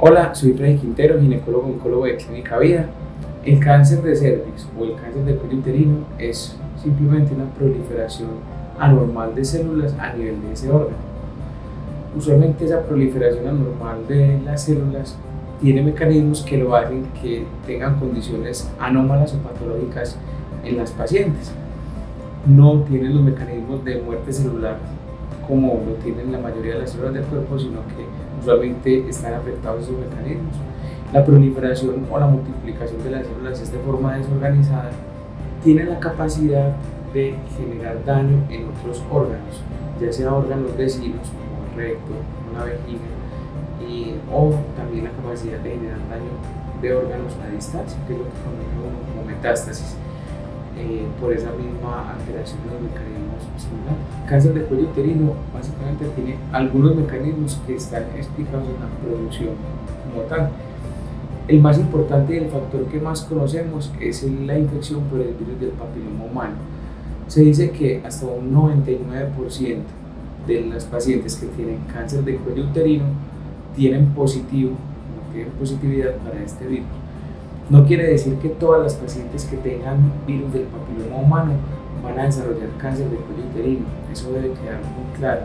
Hola, soy Freddy Quintero, ginecólogo oncólogo de Clínica Vida. El cáncer de cervix o el cáncer de cuello uterino es simplemente una proliferación anormal de células a nivel de ese órgano. Usualmente esa proliferación anormal de las células tiene mecanismos que lo hacen que tengan condiciones anómalas o patológicas en las pacientes. No tienen los mecanismos de muerte celular como lo tienen la mayoría de las células del cuerpo, sino que usualmente están afectados esos mecanismos. La proliferación o la multiplicación de las células es de forma desorganizada, tiene la capacidad de generar daño en otros órganos, ya sea órganos vecinos como el recto, una vejiga, o también la capacidad de generar daño de órganos a distancia, que es lo que conocemos como metástasis, por esa misma alteración de los mecanismos celulares. El cáncer de cuello uterino básicamente tiene algunos mecanismos que están explicados en la producción como tal. El más importante y el factor que más conocemos es la infección por el virus del papiloma humano. Se dice que hasta un 99% de las pacientes que tienen cáncer de cuello uterino tienen positividad para este virus. No quiere decir que todas las pacientes que tengan virus del papiloma humano van a desarrollar cáncer de cuello uterino. Eso debe quedar muy claro,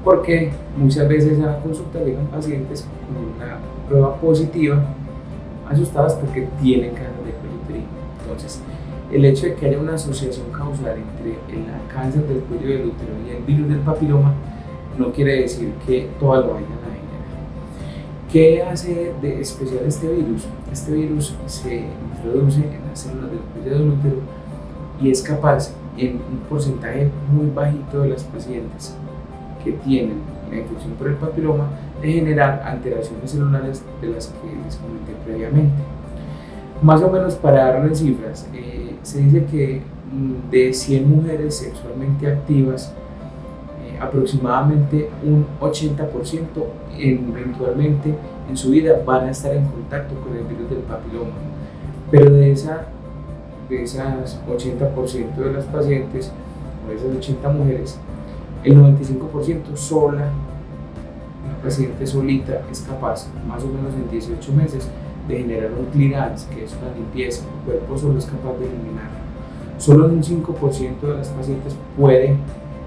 porque muchas veces a la consulta llegan pacientes con una prueba positiva, asustadas porque tienen cáncer de cuello uterino. Entonces, el hecho de que haya una asociación causal entre el cáncer del cuello del útero y el virus del papiloma no quiere decir que todas lo vayan a generar. ¿Qué hace de especial este virus? Este virus se introduce en las células del cuello del útero y es capaz, en un porcentaje muy bajito de las pacientes que tienen la infección por el papiloma, de generar alteraciones celulares de las que les comenté previamente. Más o menos, para darle cifras, se dice que de 100 mujeres sexualmente activas, aproximadamente un 80% eventualmente en su vida van a estar en contacto con el virus del papiloma, pero de esas 80% de las pacientes, o de esas 80 mujeres, el 95% sola, una paciente solita, es capaz, más o menos en 18 meses, de generar un clearance, que es una limpieza. El cuerpo solo es capaz de eliminarlo. Solo en un 5% de las pacientes puede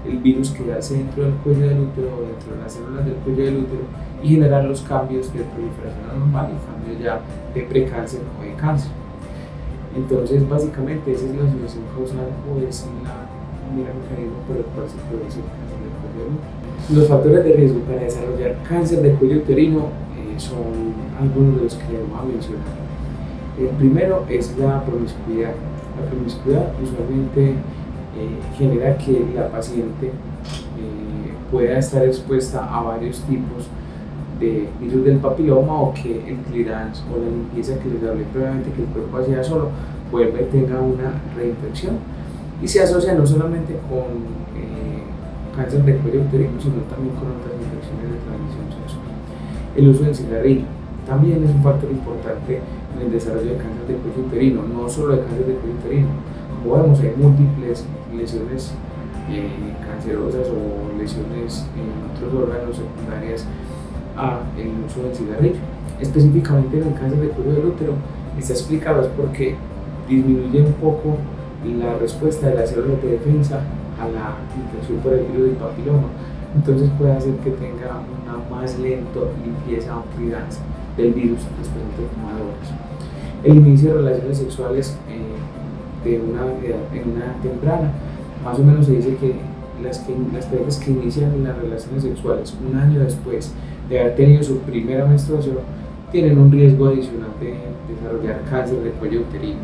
el virus quedarse dentro del cuello del útero o dentro de las células del cuello del útero y generar los cambios de proliferación anormal y cambios ya de precáncer o de cáncer. Entonces, básicamente, esa es la asociación causal o es el mecanismo por el cual se produce el cáncer del cuello del útero. Los factores de riesgo para desarrollar cáncer de cuello uterino son algunos de los que les voy a mencionar. El primero es la promiscuidad. La promiscuidad usualmente genera que la paciente pueda estar expuesta a varios tipos de virus del papiloma, o que el clearance o la limpieza que les hablé previamente que el cuerpo hacía solo vuelva y tenga una reinfección, y se asocia no solamente con cáncer de cuello uterino, sino también con otras infecciones de transmisión sexual. El uso del cigarrillo también es un factor importante en el desarrollo de cáncer de cuello uterino, no solo de cáncer de cuello uterino. Como vemos, hay múltiples lesiones cancerosas o lesiones en otros órganos secundarias al uso del cigarrillo. Específicamente en el cáncer de cuello del útero está explicado porque disminuye un poco la respuesta de las células de defensa a la infección por el virus del papiloma, entonces puede hacer que tenga una más lenta limpieza o clearance del virus después de fumadores. El inicio de relaciones sexuales de una edad temprana, más o menos se dice que las parejas que inician las relaciones sexuales un año después de haber tenido su primera menstruación tienen un riesgo adicional de desarrollar cáncer de cuello uterino.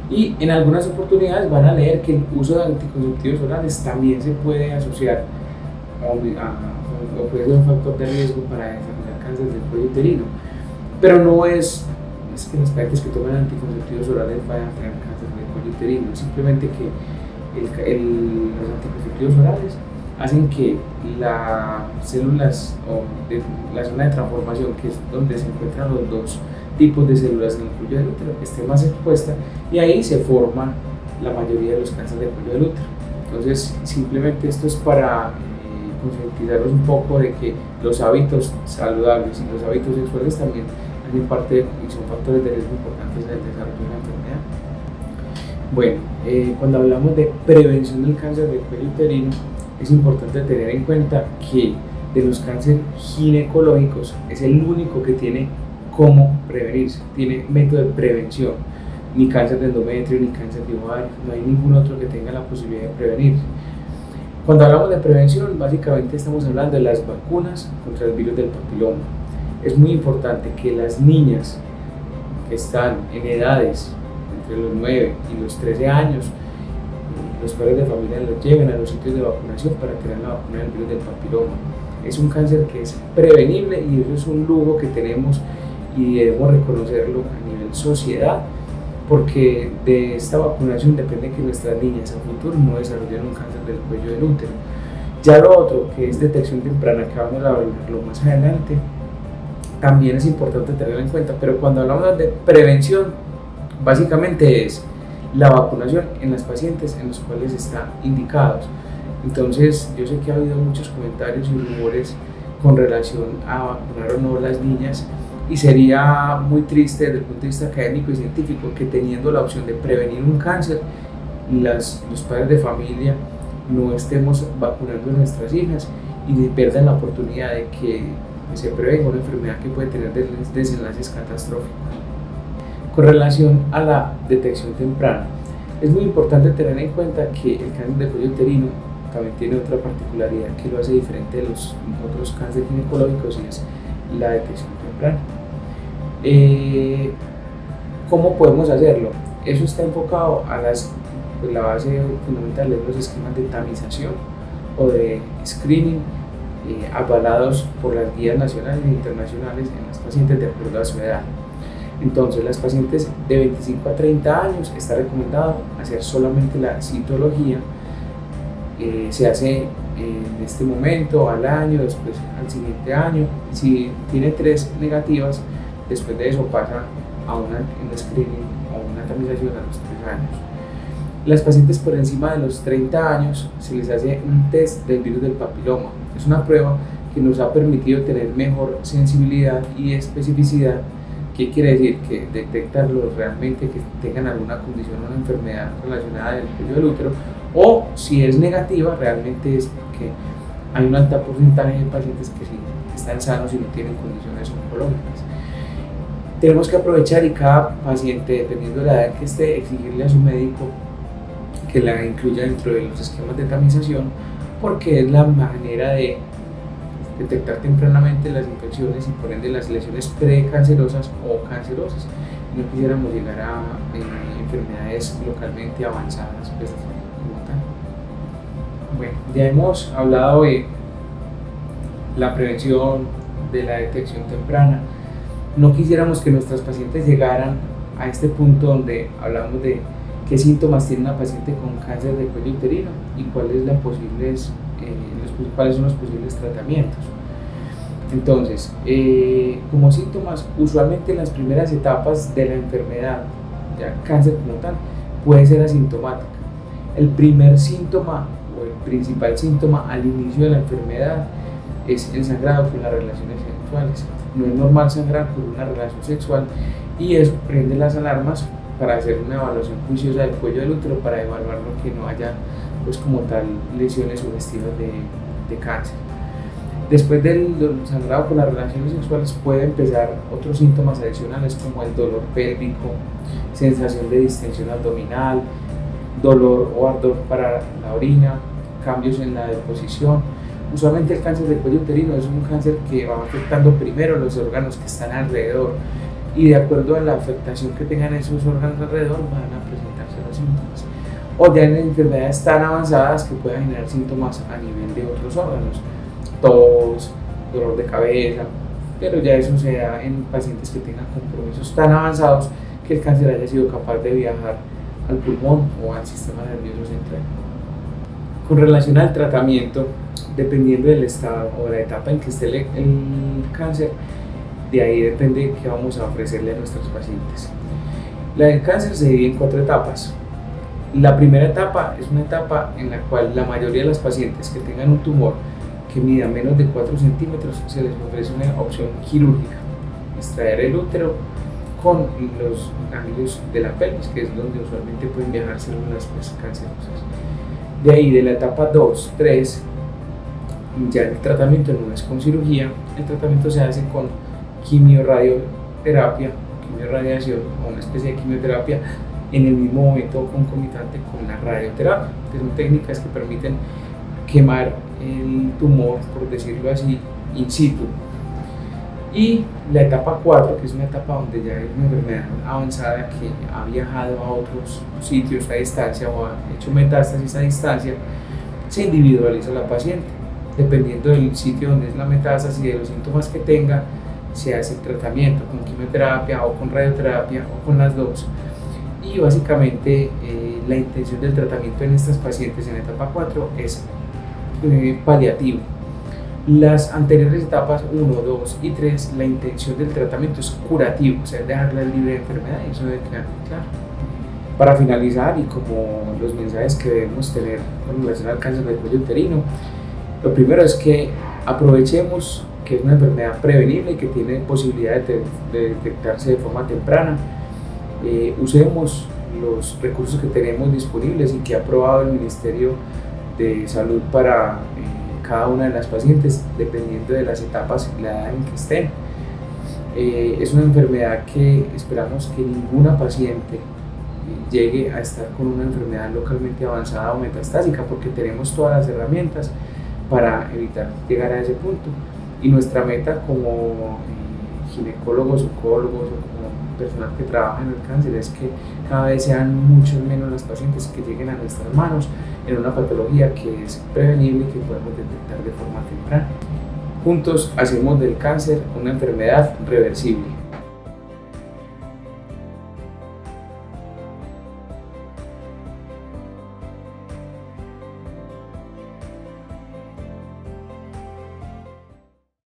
Y en algunas oportunidades van a leer que el uso de anticonceptivos orales también se puede asociar o puede ser un factor de riesgo para desarrollar cáncer del cuello uterino, pero no es que las pacientes que toman anticonceptivos orales vayan a tener cáncer del cuello uterino, simplemente que los anticonceptivos orales hacen que las células o la zona de transformación, que es donde se encuentran los dos tipos de células en el cuello del útero, esté más expuesta, y ahí se forman la mayoría de los cánceres del cuello del útero. Entonces, simplemente esto es para concientizarlos un poco de que los hábitos saludables y los hábitos sexuales también hacen parte y son factores de riesgo importantes en el desarrollo de la enfermedad. Bueno, cuando hablamos de prevención del cáncer del cuello uterino, es importante tener en cuenta que de los cánceres ginecológicos es el único que tiene cómo prevenirse, tiene método de prevención. Ni cáncer de endometrio, ni cáncer de ovario, no hay ningún otro que tenga la posibilidad de prevenirse. Cuando hablamos de prevención, básicamente estamos hablando de las vacunas contra el virus del papiloma. Es muy importante que las niñas que están en edades entre los 9 y los 13 años, los padres de familia los lleven a los sitios de vacunación para tener la vacuna del virus del papiloma. Es un cáncer que es prevenible y eso es un lujo que tenemos y debemos reconocerlo a nivel sociedad, porque de esta vacunación depende que nuestras niñas a futuro no desarrollen un cáncer del cuello del útero. Ya lo otro, que es detección temprana, que vamos a hablarlo más adelante, también es importante tenerlo en cuenta, pero cuando hablamos de prevención, básicamente es la vacunación en las pacientes en los cuales están indicados. Entonces, yo sé que ha habido muchos comentarios y rumores con relación a vacunar o no las niñas, y sería muy triste desde el punto de vista académico y científico que teniendo la opción de prevenir un cáncer, los padres de familia no estemos vacunando a nuestras hijas y pierdan la oportunidad de que se prevenga una enfermedad que puede tener desenlaces catastróficos. Con relación a la detección temprana, es muy importante tener en cuenta que el cáncer de cuello uterino también tiene otra particularidad que lo hace diferente de los otros cánceres ginecológicos, y es la detección temprana. ¿Cómo podemos hacerlo? Eso está enfocado a la base fundamental de los esquemas de tamización o de screening avalados por las guías nacionales e internacionales en las pacientes de acuerdo a su edad. Entonces, las pacientes de 25 a 30 años está recomendado hacer solamente la citología. Se hace en este momento, al año, después al siguiente año. Si tiene 3 negativas, después de eso pasa a un screening o una tamización a los 3 años. Las pacientes por encima de los 30 años se les hace un test del virus del papiloma. Es una prueba que nos ha permitido tener mejor sensibilidad y especificidad. ¿Qué quiere decir? Que detectarlos realmente que tengan alguna condición o una enfermedad relacionada del cuello del útero, o si es negativa, realmente es porque hay un alto porcentaje de pacientes que sí están sanos y no tienen condiciones oncológicas. Tenemos que aprovechar y cada paciente, dependiendo de la edad que esté, exigirle a su médico que la incluya dentro de los esquemas de tamización, porque es la manera de detectar tempranamente las infecciones y por ende las lesiones precancerosas o cancerosas. No quisiéramos llegar a enfermedades localmente avanzadas, pues, como tal. Bueno, ya hemos hablado de la prevención, de la detección temprana. No quisiéramos que nuestras pacientes llegaran a este punto donde hablamos de qué síntomas tiene una paciente con cáncer de cuello uterino y cuáles son los posibles tratamientos. Entonces, como síntomas, usualmente en las primeras etapas de la enfermedad, ya cáncer como tal, puede ser asintomática. El primer síntoma o el principal síntoma al inicio de la enfermedad es el sangrado con las relaciones sexuales. No es normal sangrar por una relación sexual y eso prende las alarmas para hacer una evaluación juiciosa del cuello del útero para evaluar lo que no haya, pues, como tal, lesiones sugestivas de cáncer. Después del sangrado con las relaciones sexuales puede empezar otros síntomas adicionales como el dolor pélvico, sensación de distensión abdominal, dolor o ardor para la orina, cambios en la deposición. Usualmente el cáncer de cuello uterino es un cáncer que va afectando primero los órganos que están alrededor y de acuerdo a la afectación que tengan esos órganos alrededor van a presentarse los síntomas. O ya en enfermedades tan avanzadas que puedan generar síntomas a nivel de otros órganos, tos, dolor de cabeza, pero ya eso se da en pacientes que tengan compromisos tan avanzados que el cáncer haya sido capaz de viajar al pulmón o al sistema nervioso central. Con relación al tratamiento, dependiendo del estado o de la etapa en que esté el cáncer, de ahí depende qué vamos a ofrecerle a nuestros pacientes. La del cáncer se divide en 4 etapas. La primera etapa es una etapa en la cual la mayoría de las pacientes que tengan un tumor que mida menos de 4 centímetros, se les ofrece una opción quirúrgica: extraer el útero con los ganglios de la pelvis, que es donde usualmente pueden viajar células cancerosas. De ahí, de la etapa 2, 3, ya el tratamiento no es con cirugía, el tratamiento se hace con quimiorradioterapia, quimiorradiación o una especie de quimioterapia en el mismo momento concomitante con la radioterapia, que son técnicas que permiten quemar el tumor, por decirlo así, in situ. Y la etapa 4, que es una etapa donde ya hay una enfermedad avanzada que ha viajado a otros sitios a distancia o ha hecho metástasis a distancia, se individualiza la paciente. Dependiendo del sitio donde es la metástasis y de los síntomas que tenga, se hace el tratamiento con quimioterapia o con radioterapia o con las dos. Y básicamente la intención del tratamiento en estas pacientes en etapa 4 es paliativo. Las anteriores etapas 1, 2 y 3, la intención del tratamiento es curativo, o sea, es dejarla libre de enfermedad, y eso debe quedar muy claro. Para finalizar, y como los mensajes que debemos tener con relación al cáncer del cuello uterino, lo primero es que aprovechemos que es una enfermedad prevenible y que tiene posibilidad de detectarse de forma temprana. Usemos los recursos que tenemos disponibles y que ha aprobado el Ministerio de Salud para cada una de las pacientes, dependiendo de las etapas y la edad en que estén. Es una enfermedad que esperamos que ninguna paciente llegue a estar con una enfermedad localmente avanzada o metastásica, porque tenemos todas las herramientas para evitar llegar a ese punto. Y nuestra meta como ginecólogos, oncólogos o como personal que trabaja en el cáncer es que cada vez sean mucho menos las pacientes que lleguen a nuestras manos en una patología que es prevenible y que podemos detectar de forma temprana. Juntos hacemos del cáncer una enfermedad reversible.